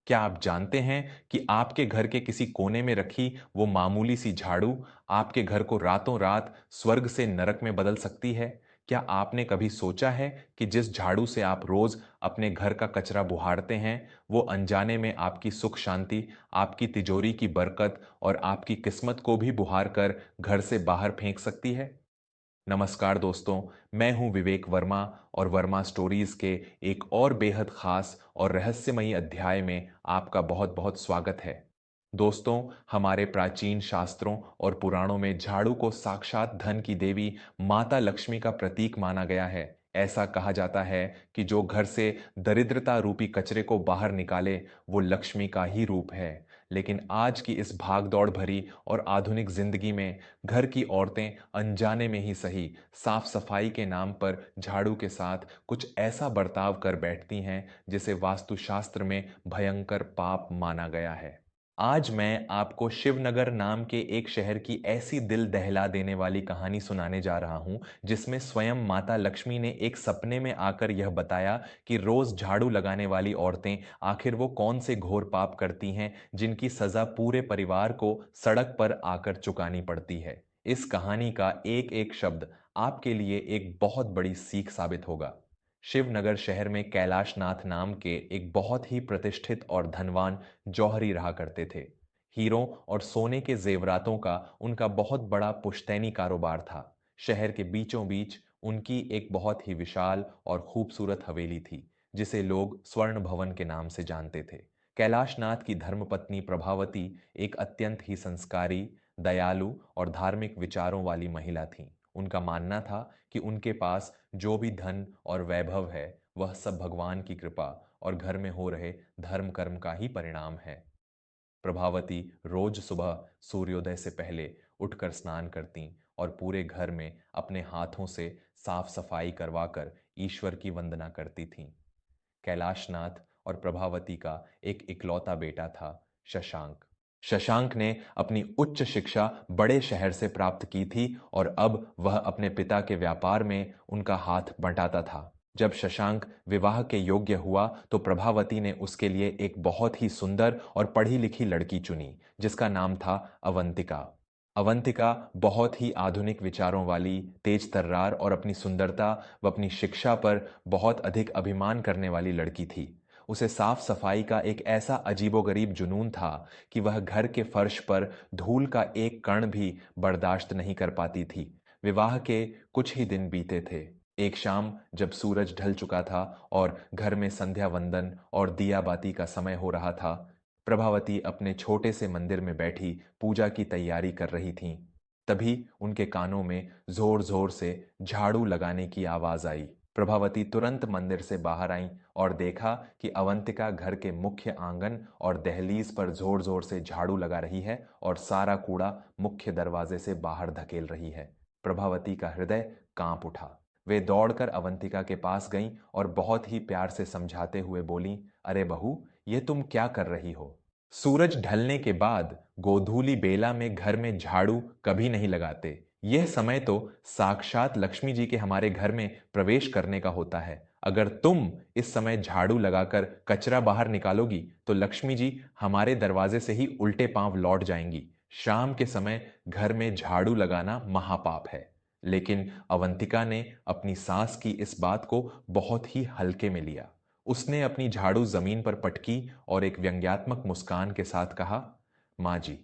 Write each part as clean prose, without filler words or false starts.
क्या आप जानते हैं कि आपके घर के किसी कोने में रखी वो मामूली सी झाड़ू आपके घर को रातों रात स्वर्ग से नरक में बदल सकती है? क्या आपने कभी सोचा है कि जिस झाड़ू से आप रोज अपने घर का कचरा बुहारते हैं, वो अनजाने में आपकी सुख शांति, आपकी तिजोरी की बरकत और आपकी किस्मत को भी बुहार कर घर से बाहर फेंक सकती है? नमस्कार दोस्तों, मैं हूं विवेक वर्मा और वर्मा स्टोरीज के एक और बेहद खास और रहस्यमयी अध्याय में आपका बहुत बहुत स्वागत है। दोस्तों, हमारे प्राचीन शास्त्रों और पुराणों में झाड़ू को साक्षात धन की देवी माता लक्ष्मी का प्रतीक माना गया है। ऐसा कहा जाता है कि जो घर से दरिद्रता रूपी कचरे को बाहर निकाले, वो लक्ष्मी का ही रूप है। लेकिन आज की इस भागदौड़ भरी और आधुनिक जिंदगी में घर की औरतें अनजाने में ही सही साफ सफाई के नाम पर झाड़ू के साथ कुछ ऐसा बर्ताव कर बैठती हैं जिसे वास्तुशास्त्र में भयंकर पाप माना गया है। आज मैं आपको शिवनगर नाम के एक शहर की ऐसी दिल दहला देने वाली कहानी सुनाने जा रहा हूं जिसमें स्वयं माता लक्ष्मी ने एक सपने में आकर यह बताया कि रोज झाड़ू लगाने वाली औरतें आखिर वो कौन से घोर पाप करती हैं जिनकी सजा पूरे परिवार को सड़क पर आकर चुकानी पड़ती है। इस कहानी का एक एक शब्द आपके लिए एक बहुत बड़ी सीख साबित होगा। शिवनगर शहर में कैलाशनाथ नाम के एक बहुत ही प्रतिष्ठित और धनवान जौहरी रहा करते थे। हीरों और सोने के जेवरातों का उनका बहुत बड़ा पुश्तैनी कारोबार था। शहर के बीचों बीच उनकी एक बहुत ही विशाल और खूबसूरत हवेली थी, जिसे लोग स्वर्ण भवन के नाम से जानते थे। कैलाशनाथ की धर्मपत्नी प्रभावती एक अत्यंत ही संस्कारी, दयालु और धार्मिक विचारों वाली महिला थीं। उनका मानना था कि उनके पास जो भी धन और वैभव है, वह सब भगवान की कृपा और घर में हो रहे धर्म कर्म का ही परिणाम है। प्रभावती रोज सुबह सूर्योदय से पहले उठकर स्नान करती और पूरे घर में अपने हाथों से साफ सफाई करवाकर ईश्वर की वंदना करती थीं। कैलाशनाथ और प्रभावती का एक इकलौता बेटा था, शशांक। शशांक ने अपनी उच्च शिक्षा बड़े शहर से प्राप्त की थी और अब वह अपने पिता के व्यापार में उनका हाथ बंटाता था। जब शशांक विवाह के योग्य हुआ तो प्रभावती ने उसके लिए एक बहुत ही सुंदर और पढ़ी लिखी लड़की चुनी, जिसका नाम था अवंतिका। अवंतिका बहुत ही आधुनिक विचारों वाली, तेज तर्रार और अपनी सुंदरता व अपनी शिक्षा पर बहुत अधिक अभिमान करने वाली लड़की थी। उसे साफ सफाई का एक ऐसा अजीबोगरीब जुनून था कि वह घर के फर्श पर धूल का एक कण भी बर्दाश्त नहीं कर पाती थी। विवाह के कुछ ही दिन बीते थे। एक शाम जब सूरज ढल चुका था और घर में संध्या वंदन और दिया बाती का समय हो रहा था, प्रभावती अपने छोटे से मंदिर में बैठी पूजा की तैयारी कर रही थीं। तभी उनके कानों में जोर जोर से झाड़ू लगाने की आवाज आई। प्रभावती तुरंत मंदिर से बाहर आईं और देखा कि अवंतिका घर के मुख्य आंगन और दहलीज पर जोर जोर से झाड़ू लगा रही है और सारा कूड़ा मुख्य दरवाजे से बाहर धकेल रही है। प्रभावती का हृदय कांप उठा। वे दौड़कर अवंतिका के पास गईं और बहुत ही प्यार से समझाते हुए बोलीं, अरे बहू, ये तुम क्या कर रही हो? सूरज ढलने के बाद गोधूली बेला में घर में झाड़ू कभी नहीं लगाते। यह समय तो साक्षात लक्ष्मी जी के हमारे घर में प्रवेश करने का होता है। अगर तुम इस समय झाड़ू लगाकर कचरा बाहर निकालोगी तो लक्ष्मी जी हमारे दरवाजे से ही उल्टे पांव लौट जाएंगी। शाम के समय घर में झाड़ू लगाना महापाप है। लेकिन अवंतिका ने अपनी सास की इस बात को बहुत ही हल्के में लिया। उसने अपनी झाड़ू जमीन पर पटकी और एक व्यंग्यात्मक मुस्कान के साथ कहा, माँ जी,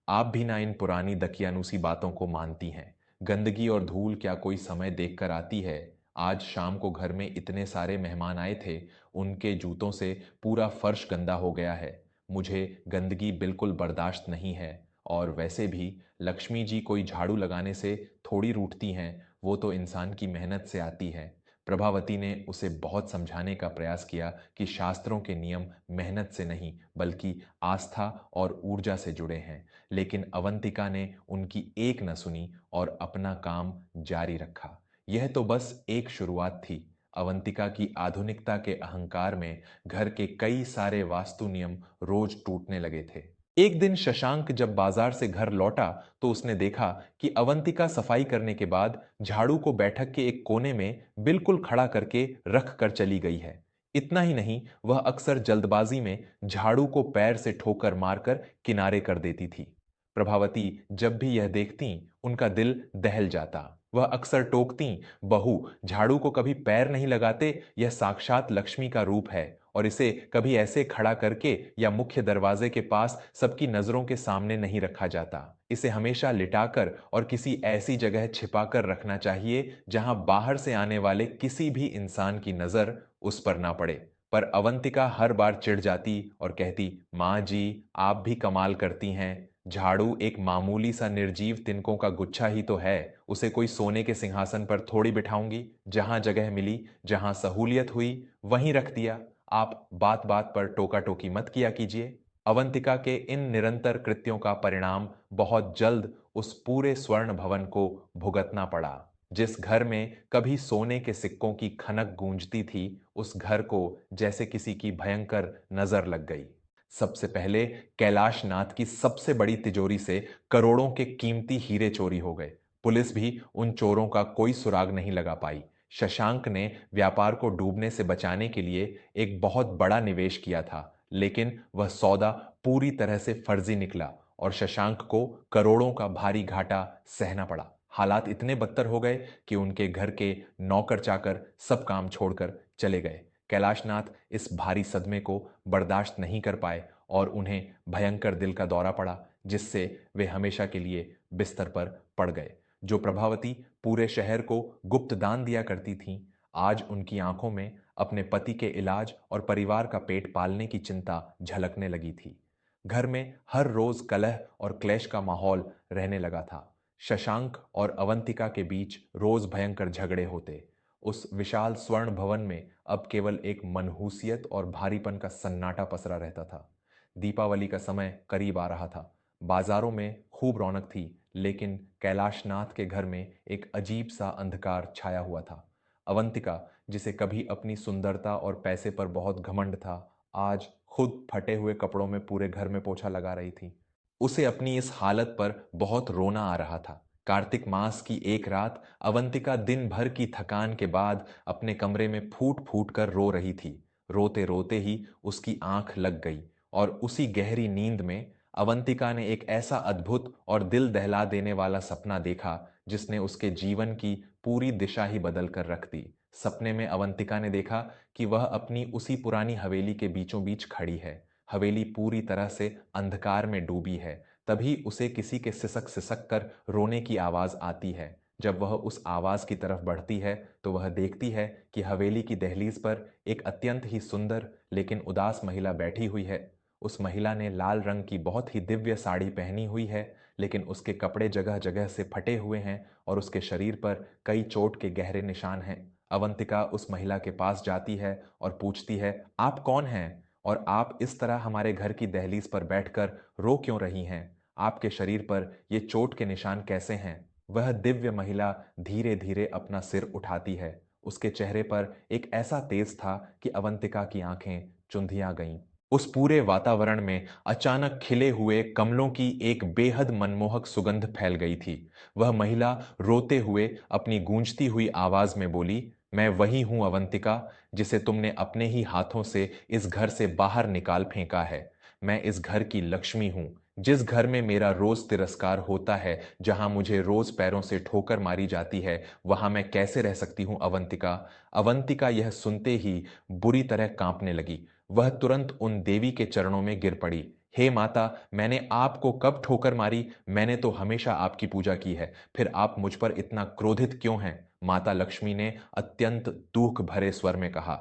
आप भी ना इन पुरानी दकियानूसी बातों को मानती हैं। गंदगी और धूल क्या कोई समय देखकर आती है? आज शाम को घर में इतने सारे मेहमान आए थे, उनके जूतों से पूरा फर्श गंदा हो गया है। मुझे गंदगी बिल्कुल बर्दाश्त नहीं है। और वैसे भी लक्ष्मी जी कोई झाड़ू लगाने से थोड़ी रूठती हैं, वो तो इंसान की मेहनत से आती है। प्रभावती ने उसे बहुत समझाने का प्रयास किया कि शास्त्रों के नियम मेहनत से नहीं बल्कि आस्था और ऊर्जा से जुड़े हैं। लेकिन अवंतिका ने उनकी एक न सुनी और अपना काम जारी रखा। यह तो बस एक शुरुआत थी। अवंतिका की आधुनिकता के अहंकार में घर के कई सारे वास्तु नियम रोज टूटने लगे थे। एक दिन शशांक जब बाजार से घर लौटा तो उसने देखा कि अवंतिका सफाई करने के बाद झाड़ू को बैठक के एक कोने में बिल्कुल खड़ा करके रख कर चली गई है। इतना ही नहीं, वह अक्सर जल्दबाजी में झाड़ू को पैर से ठोकर मारकर किनारे कर देती थी। प्रभावती जब भी यह देखती, उनका दिल दहल जाता। वह अक्सर टोकती, बहू, झाड़ू को कभी पैर नहीं लगाते, यह साक्षात लक्ष्मी का रूप है और इसे कभी ऐसे खड़ा करके या मुख्य दरवाजे के पास सबकी नजरों के सामने नहीं रखा जाता। इसे हमेशा लिटाकर और किसी ऐसी जगह छिपाकर रखना चाहिए जहां बाहर से आने वाले किसी भी इंसान की नजर उस पर ना पड़े। पर अवंतिका हर बार चिढ़ जाती और कहती, माँ जी, आप भी कमाल करती हैं। झाड़ू एक मामूली सा निर्जीव तिनकों का गुच्छा ही तो है, उसे कोई सोने के सिंहासन पर थोड़ी बिठाऊंगी। जहां जगह मिली, जहां सहूलियत हुई, वहीं रख दिया। आप बात बात पर टोका टोकी मत किया कीजिए। अवंतिका के इन निरंतर कृत्यों का परिणाम बहुत जल्द उस पूरे स्वर्ण भवन को भुगतना पड़ा। जिस घर में कभी सोने के सिक्कों की खनक गूंजती थी, उस घर को जैसे किसी की भयंकर नजर लग गई। सबसे पहले कैलाश नाथ की सबसे बड़ी तिजोरी से करोड़ों के कीमती हीरे चोरी हो गए। पुलिस भी उन चोरों का कोई सुराग नहीं लगा पाई। शशांक ने व्यापार को डूबने से बचाने के लिए एक बहुत बड़ा निवेश किया था, लेकिन वह सौदा पूरी तरह से फर्जी निकला और शशांक को करोड़ों का भारी घाटा सहना पड़ा। हालात इतने बदतर हो गए कि उनके घर के नौकर चाकर सब काम छोड़कर चले गए। कैलाशनाथ इस भारी सदमे को बर्दाश्त नहीं कर पाए और उन्हें भयंकर दिल का दौरा पड़ा, जिससे वे हमेशा के लिए बिस्तर पर पड़ गए। जो प्रभावती पूरे शहर को गुप्त दान दिया करती थीं, आज उनकी आंखों में अपने पति के इलाज और परिवार का पेट पालने की चिंता झलकने लगी थी। घर में हर रोज कलह और क्लेश का माहौल रहने लगा था। शशांक और अवंतिका के बीच रोज भयंकर झगड़े होते। उस विशाल स्वर्ण भवन में अब केवल एक मनहूसियत और भारीपन का सन्नाटा पसरा रहता था। दीपावली का समय करीब आ रहा था। बाजारों में खूब रौनक थी, लेकिन कैलाशनाथ के घर में एक अजीब सा अंधकार छाया हुआ था। अवंतिका, जिसे कभी अपनी सुंदरता और पैसे पर बहुत घमंड था, आज खुद फटे हुए कपड़ों में पूरे घर में पोछा लगा रही थी। उसे अपनी इस हालत पर बहुत रोना आ रहा था। कार्तिक मास की एक रात अवंतिका दिन भर की थकान के बाद अपने कमरे में फूट फूट कर रो रही थी। रोते रोते ही उसकी आंख लग गई और उसी गहरी नींद में अवंतिका ने एक ऐसा अद्भुत और दिल दहला देने वाला सपना देखा, जिसने उसके जीवन की पूरी दिशा ही बदल कर रख दी। सपने में अवंतिका ने देखा कि वह अपनी उसी पुरानी हवेली के बीचों बीच खड़ी है। हवेली पूरी तरह से अंधकार में डूबी है। तभी उसे किसी के सिसक सिसक कर रोने की आवाज आती है। जब वह उस आवाज की तरफ बढ़ती है तो वह देखती है कि हवेली की दहलीज पर एक अत्यंत ही सुंदर लेकिन उदास महिला बैठी हुई है। उस महिला ने लाल रंग की बहुत ही दिव्य साड़ी पहनी हुई है, लेकिन उसके कपड़े जगह जगह से फटे हुए हैं और उसके शरीर पर कई चोट के गहरे निशान हैं। अवंतिका उस महिला के पास जाती है और पूछती है, आप कौन हैं और आप इस तरह हमारे घर की दहलीज पर बैठकर रो क्यों रही हैं? आपके शरीर पर ये चोट के निशान कैसे हैं? वह दिव्य महिला धीरे धीरे अपना सिर उठाती है। उसके चेहरे पर एक ऐसा तेज था कि अवंतिका की आंखें चुंधिया गईं। उस पूरे वातावरण में अचानक खिले हुए कमलों की एक बेहद मनमोहक सुगंध फैल गई थी। वह महिला रोते हुए अपनी गूंजती हुई आवाज में बोली, मैं वही हूं अवंतिका, जिसे तुमने अपने ही हाथों से इस घर से बाहर निकाल फेंका है। मैं इस घर की लक्ष्मी हूं। जिस घर में मेरा रोज तिरस्कार होता है, जहां मुझे रोज पैरों से ठोकर मारी जाती है, वहां मैं कैसे रह सकती हूं अवंतिका? अवंतिका यह सुनते ही बुरी तरह कांपने लगी। वह तुरंत उन देवी के चरणों में गिर पड़ी। हे माता, मैंने आपको कब ठोकर मारी? मैंने तो हमेशा आपकी पूजा की है, फिर आप मुझ पर इतना क्रोधित क्यों हैं? माता लक्ष्मी ने अत्यंत दुख भरे स्वर में कहा,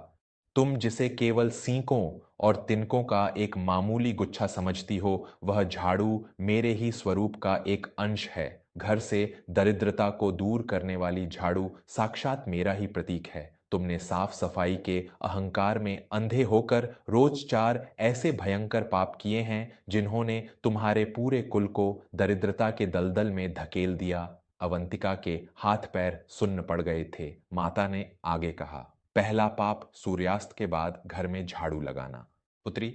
तुम जिसे केवल सींकों और तिनकों का एक मामूली गुच्छा समझती हो, वह झाड़ू मेरे ही स्वरूप का एक अंश है। घर से दरिद्रता को दूर करने वाली झाड़ू साक्षात मेरा ही प्रतीक है। तुमने साफ सफाई के अहंकार में अंधे होकर रोज चार ऐसे भयंकर पाप किए हैं जिन्होंने तुम्हारे पूरे कुल को दरिद्रता के दलदल में धकेल दिया। अवंतिका के हाथ पैर सुन्न पड़ गए थे। माता ने आगे कहा, पहला पाप सूर्यास्त के बाद घर में झाड़ू लगाना। पुत्री,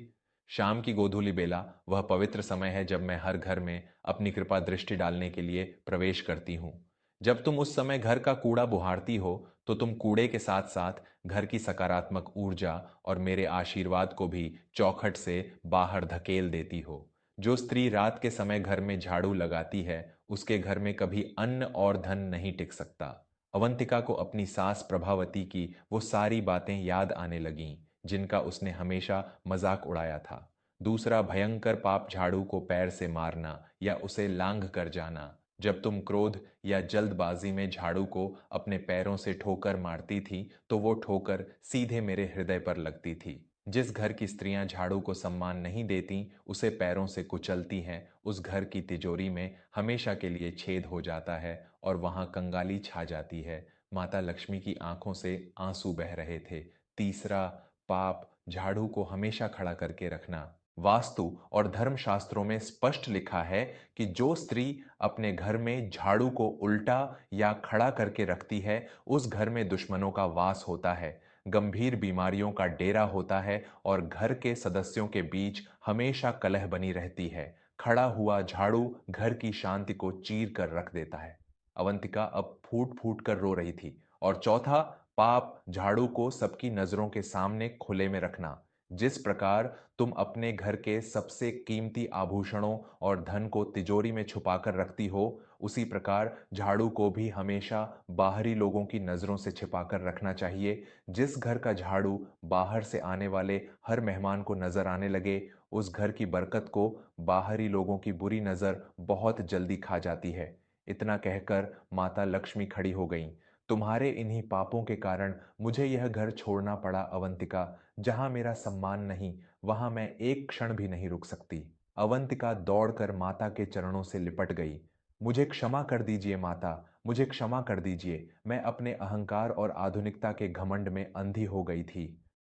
शाम की गोधूली बेला वह पवित्र समय है जब मैं हर घर में अपनी कृपा दृष्टि डालने के लिए प्रवेश करती हूँ। जब तुम उस समय घर का कूड़ा बुहारती हो तो तुम कूड़े के साथ साथ घर की सकारात्मक ऊर्जा और मेरे आशीर्वाद को भी चौखट से बाहर धकेल देती हो। जो स्त्री रात के समय घर में झाड़ू लगाती है उसके घर में कभी अन्न और धन नहीं टिक सकता। अवंतिका को अपनी सास प्रभावती की वो सारी बातें याद आने लगीं जिनका उसने हमेशा मजाक उड़ाया था। दूसरा भयंकर पाप झाड़ू को पैर से मारना या उसे लांघ कर जाना। जब तुम क्रोध या जल्दबाजी में झाड़ू को अपने पैरों से ठोकर मारती थी तो वो ठोकर सीधे मेरे हृदय पर लगती थी। जिस घर की स्त्रियां झाड़ू को सम्मान नहीं देती उसे पैरों से कुचलती हैं उस घर की तिजोरी में हमेशा के लिए छेद हो जाता है और वहां कंगाली छा जाती है। माता लक्ष्मी की आंखों से आंसू बह रहे थे। तीसरा पाप झाड़ू को हमेशा खड़ा करके रखना। वास्तु और धर्मशास्त्रों में स्पष्ट लिखा है कि जो स्त्री अपने घर में झाड़ू को उल्टा या खड़ा करके रखती है उस घर में दुश्मनों का वास होता है, गंभीर बीमारियों का डेरा होता है और घर के सदस्यों के बीच हमेशा कलह बनी रहती है। खड़ा हुआ झाड़ू घर की शांति को चीर कर रख देता है। अवंतिका अब फूट फूट कर रो रही थी। और चौथा पाप झाड़ू को सबकी नजरों के सामने खुले में रखना। जिस प्रकार तुम अपने घर के सबसे कीमती आभूषणों और धन को तिजोरी में छुपाकर रखती हो उसी प्रकार झाड़ू को भी हमेशा बाहरी लोगों की नजरों से छिपाकर रखना चाहिए। जिस घर का झाड़ू बाहर से आने वाले हर मेहमान को नजर आने लगे उस घर की बरकत को बाहरी लोगों की बुरी नजर बहुत जल्दी खा जाती है। इतना कहकर माता लक्ष्मी खड़ी हो गईं। तुम्हारे इन्हीं पापों के कारण मुझे यह घर छोड़ना पड़ा अवंतिका। जहां मेरा सम्मान नहीं वहां मैं एक क्षण भी नहीं रुक सकती। अवंतिका दौड़कर माता के चरणों से लिपट गई। मुझे क्षमा कर दीजिए माता, मुझे क्षमा कर दीजिए। मैं अपने अहंकार और आधुनिकता के घमंड में अंधी हो गई थी।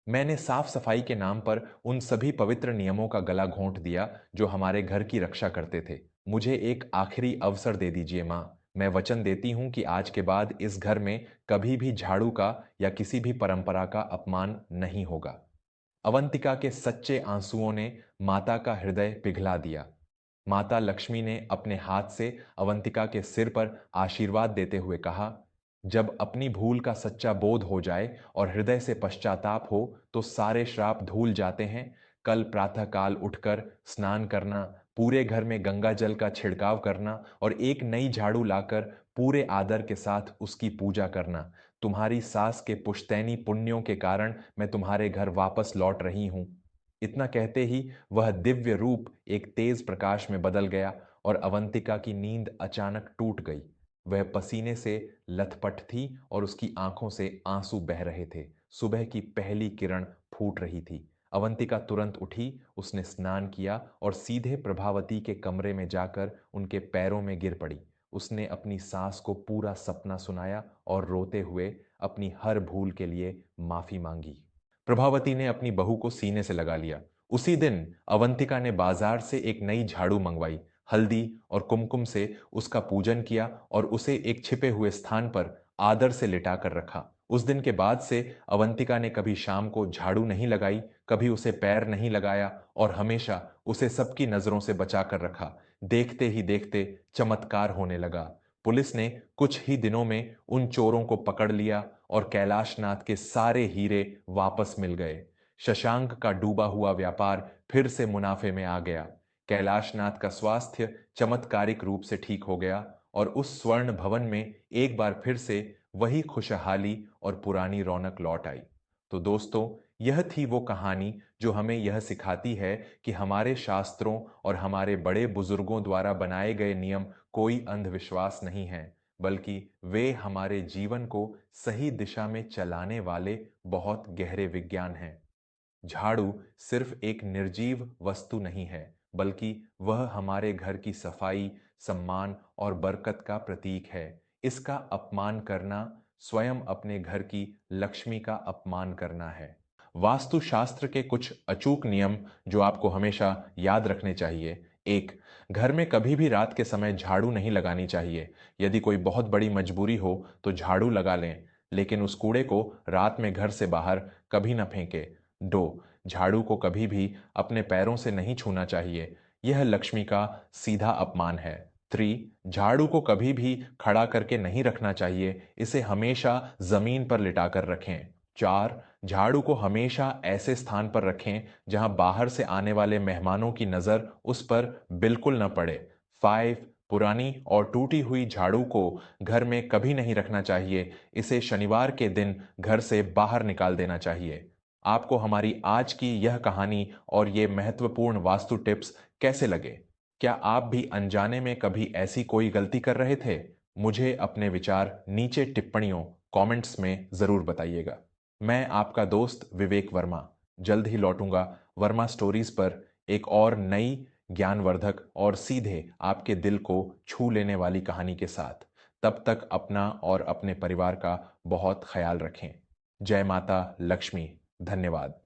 मैंने साफ सफाई के नाम पर उन सभी पवित्र नियमों का गला घोंट दिया जो हमारे घर की रक्षा करते थे। मुझे एक आखिरी अवसर दे दीजिए माँ। मैं वचन देती हूँ कि आज के बाद इस घर में कभी भी झाड़ू का या किसी भी परंपरा का अपमान नहीं होगा। अवंतिका के सच्चे आंसुओं ने माता का हृदय पिघला दिया। माता लक्ष्मी ने अपने हाथ से अवंतिका के सिर पर आशीर्वाद देते हुए कहा, जब अपनी भूल का सच्चा बोध हो जाए और हृदय से पश्चाताप हो तो सारे श्राप धूल जाते हैं। कल प्रातःकाल उठकर स्नान करना, पूरे घर में गंगा जल का छिड़काव करना और एक नई झाड़ू लाकर पूरे आदर के साथ उसकी पूजा करना। तुम्हारी सास के पुश्तैनी पुण्यों के कारण मैं तुम्हारे घर वापस लौट रही हूं। इतना कहते ही वह दिव्य रूप एक तेज प्रकाश में बदल गया और अवंतिका की नींद अचानक टूट गई। वह पसीने से लथपथ थी और उसकी आंखों से आंसू बह रहे थे। सुबह की पहली किरण फूट रही थी। अवंतिका तुरंत उठी, उसने स्नान किया और सीधे प्रभावती के कमरे में जाकर उनके पैरों में गिर पड़ी। उसने अपनी सास को पूरा सपना सुनाया और रोते हुए अपनी हर भूल के लिए माफी मांगी। प्रभावती ने अपनी बहू को सीने से लगा लिया। उसी दिन अवंतिका ने बाजार से एक नई झाड़ू मंगवाई। हल्दी और कुमकुम से उसका पूजन किया और उसे एक छिपे हुए स्थान पर आदर से लिटा कर रखा। उस दिन के बाद से अवंतिका ने कभी शाम को झाड़ू नहीं लगाई, कभी उसे पैर नहीं लगाया और हमेशा उसे सबकी नजरों से बचा कर रखा। देखते ही देखते चमत्कार होने लगा। पुलिस ने कुछ ही दिनों में उन चोरों को पकड़ लिया और कैलाशनाथ के सारे हीरे वापस मिल गए। शशांक का डूबा हुआ व्यापार फिर से मुनाफे में आ गया। कैलाशनाथ का स्वास्थ्य चमत्कारिक रूप से ठीक हो गया और उस स्वर्ण भवन में एक बार फिर से वही खुशहाली और पुरानी रौनक लौट आई। तो दोस्तों, यह थी वो कहानी जो हमें यह सिखाती है कि हमारे शास्त्रों और हमारे बड़े बुजुर्गों द्वारा बनाए गए नियम कोई अंधविश्वास नहीं है, बल्कि वे हमारे जीवन को सही दिशा में चलाने वाले बहुत गहरे विज्ञान हैं। झाड़ू सिर्फ एक निर्जीव वस्तु नहीं है, बल्कि वह हमारे घर की सफाई, सम्मान और बरकत का प्रतीक है। इसका अपमान करना स्वयं अपने घर की लक्ष्मी का अपमान करना है। वास्तुशास्त्र के कुछ अचूक नियम जो आपको हमेशा याद रखने चाहिए। एक, घर में कभी भी रात के समय झाड़ू नहीं लगानी चाहिए। यदि कोई बहुत बड़ी मजबूरी हो तो झाड़ू लगा लें, लेकिन उस कूड़े को रात में घर से बाहर कभी न फेंके। दो, झाड़ू को कभी भी अपने पैरों से नहीं छूना चाहिए। यह लक्ष्मी का सीधा अपमान है। झाड़ू को कभी भी खड़ा करके नहीं रखना चाहिए, इसे हमेशा जमीन पर लिटाकर रखें। झाड़ू को हमेशा ऐसे स्थान पर रखें जहां बाहर से आने वाले मेहमानों की नजर उस पर बिल्कुल न पड़े। 5 पुरानी और टूटी हुई झाड़ू को घर में कभी नहीं रखना चाहिए, इसे शनिवार के दिन घर से बाहर निकाल देना चाहिए। आपको हमारी आज की यह कहानी और ये महत्वपूर्ण वास्तु टिप्स कैसे लगे? क्या आप भी अनजाने में कभी ऐसी कोई गलती कर रहे थे? मुझे अपने विचार नीचे टिप्पणियों कमेंट्स में ज़रूर बताइएगा। मैं आपका दोस्त विवेक वर्मा जल्द ही लौटूंगा वर्मा स्टोरीज पर एक और नई ज्ञानवर्धक और सीधे आपके दिल को छू लेने वाली कहानी के साथ। तब तक अपना और अपने परिवार का बहुत ख्याल रखें। जय माता लक्ष्मी। धन्यवाद।